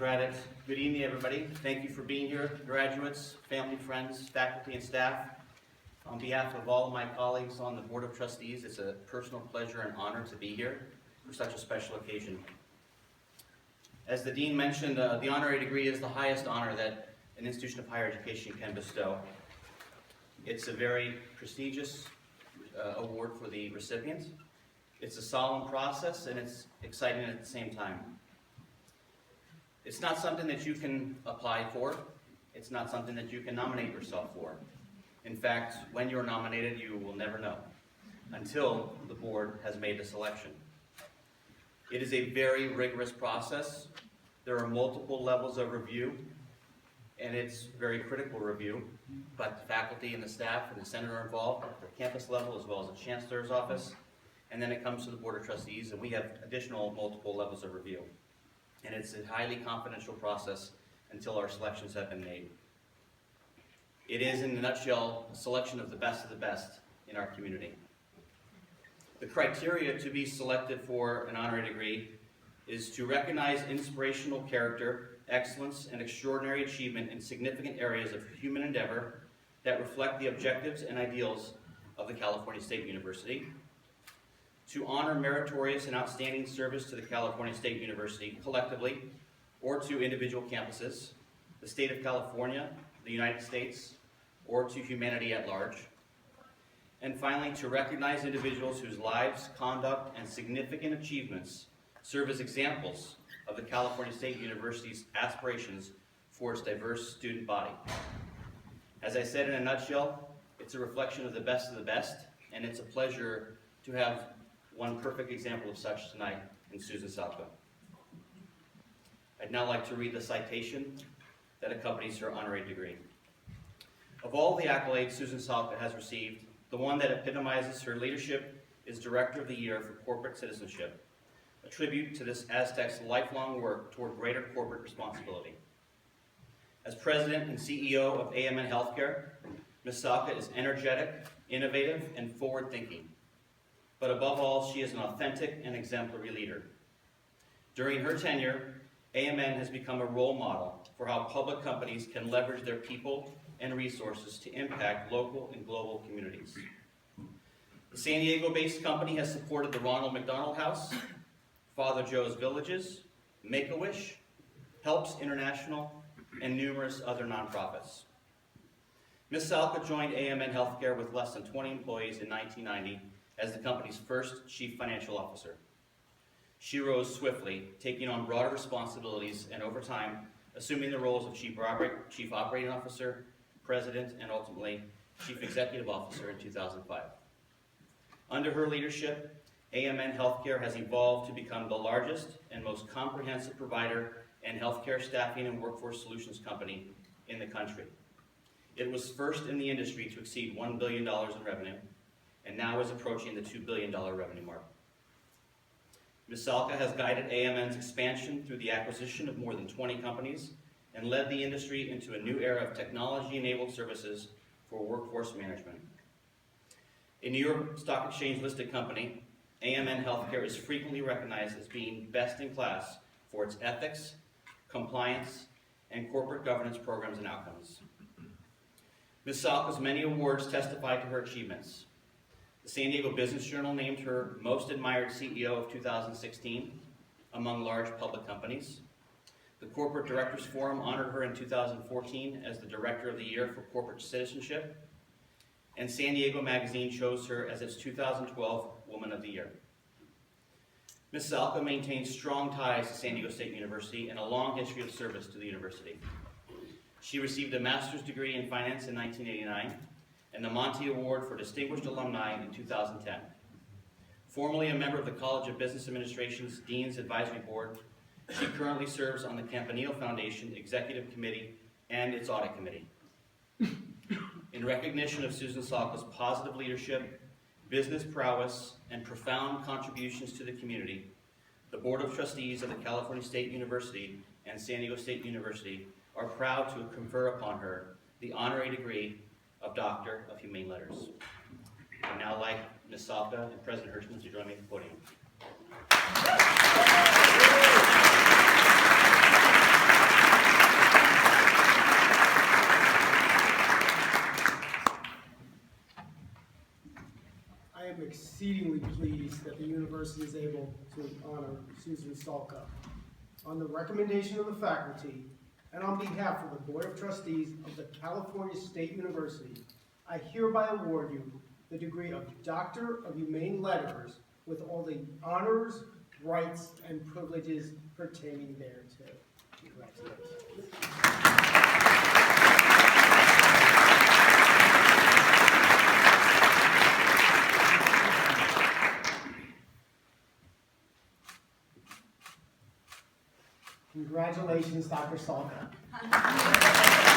Gratitude. Good evening, everybody. Thank you for being here, graduates, family, friends, faculty, and staff. On behalf of all of my colleagues on the Board of Trustees, it's a personal pleasure and honor to be here for such a special occasion. As the Dean mentioned, the honorary degree is the highest honor that an institution of higher education can bestow. It's a very prestigious award for the recipient. It's a solemn process and it's exciting at the same time. It's not something that you can apply for. It's not something that you can nominate yourself for. In fact, when you're nominated, you will never know until the board has made the selection. It is a very rigorous process. There are multiple levels of review, and it's very critical review, but the faculty and the staff and the Senate are involved at the campus level as well as the Chancellor's office, and then it comes to the Board of Trustees, and we have additional multiple levels of review. And it's a highly confidential process until our selections have been made. It is, in a nutshell, a selection of the best in our community. The criteria to be selected for an honorary degree is to recognize inspirational character, excellence, and extraordinary achievement in significant areas of human endeavor that reflect the objectives and ideals of the California State University, to honor meritorious and outstanding service to the California State University collectively or to individual campuses, the state of California, the United States, or to humanity at large. And finally, to recognize individuals whose lives, conduct, and significant achievements serve as examples of the California State University's aspirations for its diverse student body. As I said in a nutshell, it's a reflection of the best, and it's a pleasure to have one perfect example of such tonight in Susan Salka. I'd now like to read the citation that accompanies her honorary degree. Of all the accolades Susan Salka has received, the one that epitomizes her leadership is Director of the Year for Corporate Citizenship, a tribute to this Aztec's lifelong work toward greater corporate responsibility. As President and CEO of AMN Healthcare, Ms. Salka is energetic, innovative, and forward-thinking. But above all, she is an authentic and exemplary leader. During her tenure, AMN has become a role model for how public companies can leverage their people and resources to impact local and global communities. The San Diego-based company has supported the Ronald McDonald House, Father Joe's Villages, Make-A-Wish, Helps International, and numerous other nonprofits. Ms. Salka joined AMN Healthcare with less than 20 employees in 1990 as the company's first chief financial officer. She rose swiftly, taking on broader responsibilities and over time, assuming the roles of chief operating officer, president, and ultimately chief executive officer in 2005. Under her leadership, AMN Healthcare has evolved to become the largest and most comprehensive provider and healthcare staffing and workforce solutions company in the country. It was first in the industry to exceed $1 billion in revenue, and now is approaching the $2 billion revenue mark. Ms. Salka has guided AMN's expansion through the acquisition of more than 20 companies and led the industry into a new era of technology-enabled services for workforce management. A New York Stock Exchange listed company, AMN Healthcare is frequently recognized as being best in class for its ethics, compliance, and corporate governance programs and outcomes. Ms. Salka's many awards testify to her achievements. The San Diego Business Journal named her Most Admired CEO of 2016 among large public companies. The Corporate Directors Forum honored her in 2014 as the Director of the Year for Corporate Citizenship, and San Diego Magazine chose her as its 2012 Woman of the Year. Ms. Salka maintains strong ties to San Diego State University and a long history of service to the university. She received a master's degree in finance in 1989 and the Monty Award for Distinguished Alumni in 2010. Formerly a member of the College of Business Administration's Dean's Advisory Board, she currently serves on the Campanile Foundation Executive Committee and its Audit Committee. In recognition of Susan Salka's positive leadership, business prowess, and profound contributions to the community, the Board of Trustees of the California State University and San Diego State University are proud to confer upon her the honorary degree of Doctor of Humane Letters. I'd now like Ms. Salka and President Hirschman to join me at the podium. to honor Susan Salka. On the recommendation of the faculty and on behalf of the Board of Trustees of the California State University, I hereby award you the degree of Doctor of Humane Letters with all the honors, rights, and privileges pertaining thereto. Congratulations. Congratulations, Dr. Salka.